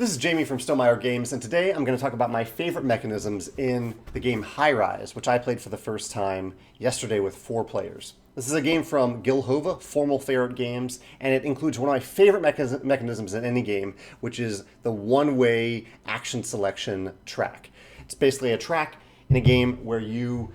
This is Jamey from Stonemaier Games, and today I'm going to talk about my favorite mechanisms in the game High Rise, which I played for the first time yesterday with 4 players. This is a game from Gilhova, Formal Ferret Games, and it includes one of my favorite mechanisms in any game, which is the one-way action selection track. It's basically a track in a game where you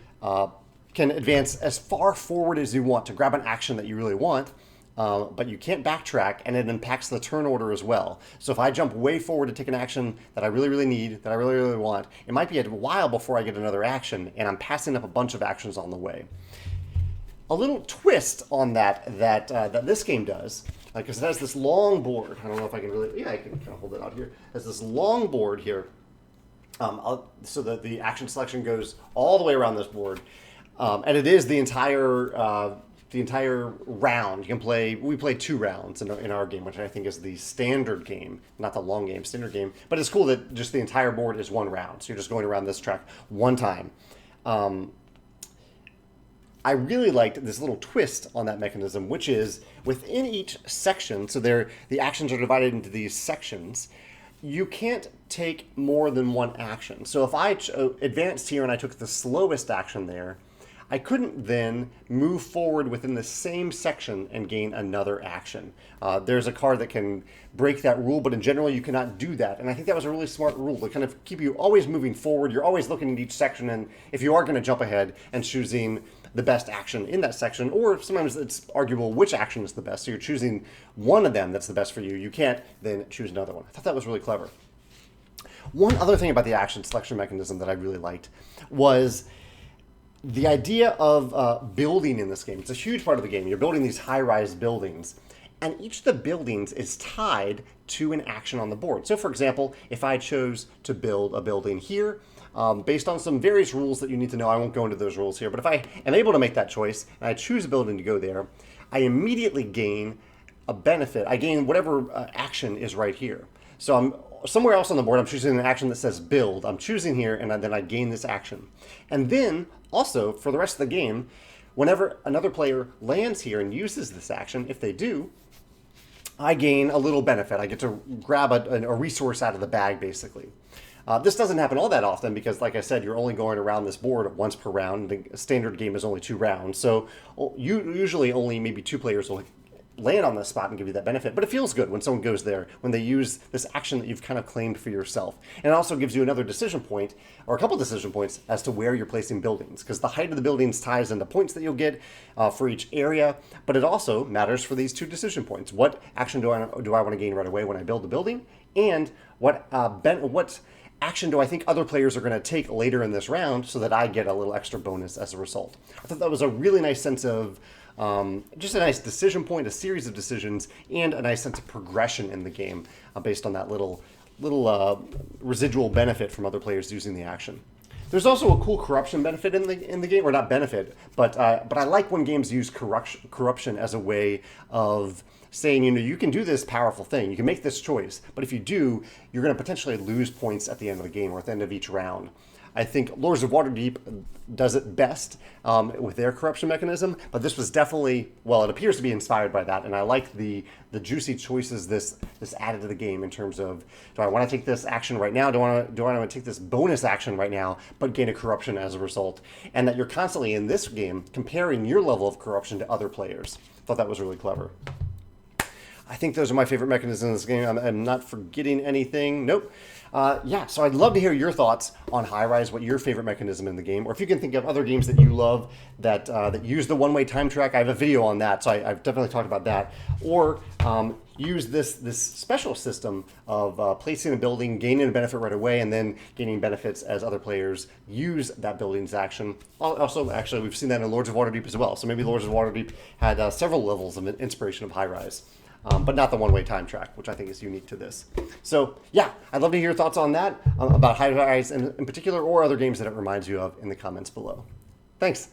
can advance as far forward as you want to grab an action that you really want, but you can't backtrack, and it impacts the turn order as well. So if I jump way forward to take an action that I really need, that I really want, it might be a while before I get another action, and I'm passing up a bunch of actions on the way. A little twist on that this game does, because it has this long board. I don't know if I can really, yeah, I can kind of hold it out here. It has this long board here, so that the action selection goes all the way around this board, and it is the entire round. You can play. We play 2 rounds in our game, which I think is the standard game, not the long game, standard game. But it's cool that just the entire board is 1 round. So you're just going around this track 1 time. I really liked this little twist on that mechanism, which is within each section. So the actions are divided into these sections. You can't take more than 1 action. So if I advanced here and I took the slowest action there, I couldn't then move forward within the same section and gain another action. There's a card that can break that rule, but in general you cannot do that. And I think that was a really smart rule to kind of keep you always moving forward. You're always looking at each section, and if you are going to jump ahead and choosing the best action in that section, or sometimes it's arguable which action is the best, so you're choosing one of them that's the best for you, you can't then choose another one. I thought that was really clever. One other thing about the action selection mechanism that I really liked was the idea of building in this game. It's a huge part of the game. You're building these high-rise buildings, and each of the buildings is tied to an action on the board. So for example, if I chose to build a building here, based on some various rules that you need to know, I won't go into those rules here, but if I am able to make that choice and I choose a building to go there, I immediately gain a benefit. I gain whatever action is right here. So I'm somewhere else on the board, I'm choosing an action that says build. I'm choosing here, and then I gain this action. And then also, for the rest of the game, whenever another player lands here and uses this action, if they do, I gain a little benefit. I get to grab a resource out of the bag, basically. This doesn't happen all that often because, like I said, you're only going around this board once per round. The standard game is only 2 rounds, so usually only maybe 2 players will land on this spot and give you that benefit. But it feels good when someone goes there, when they use this action that you've kind of claimed for yourself. And it also gives you another decision point, or a couple decision points, as to where you're placing buildings, because the height of the buildings ties into points that you'll get for each area, but it also matters for these 2 decision points. What action do I want to gain right away when I build the building, and what action do I think other players are going to take later in this round so that I get a little extra bonus as a result. I thought that was a really nice sense of just a nice decision point, a series of decisions, and a nice sense of progression in the game based on that little residual benefit from other players using the action. There's also a cool corruption benefit in the game, or not benefit, but I like when games use corruption as a way of saying, you can do this powerful thing, you can make this choice, but if you do, you're going to potentially lose points at the end of the game or at the end of each round. I think Lords of Waterdeep does it best with their corruption mechanism, but this was definitely, well, it appears to be inspired by that, and I like the juicy choices this added to the game in terms of, do I want to take this action right now? Do I want to take this bonus action right now, but gain a corruption as a result? And that you're constantly in this game comparing your level of corruption to other players. Thought that was really clever. I think those are my favorite mechanisms in this game. I'm not forgetting anything. Nope. Yeah, so I'd love to hear your thoughts on High Rise, what your favorite mechanism in the game, or if you can think of other games that you love that use the one-way time track. I have a video on that, so I've definitely talked about that. Or use this special system of placing a building, gaining a benefit right away, and then gaining benefits as other players use that building's action. Also, actually, we've seen that in Lords of Waterdeep as well. So maybe Lords of Waterdeep had several levels of inspiration of High Rise. But not the one-way time track, which I think is unique to this. So yeah, I'd love to hear your thoughts on that, about High Rise in particular, or other games that it reminds you of in the comments below. Thanks.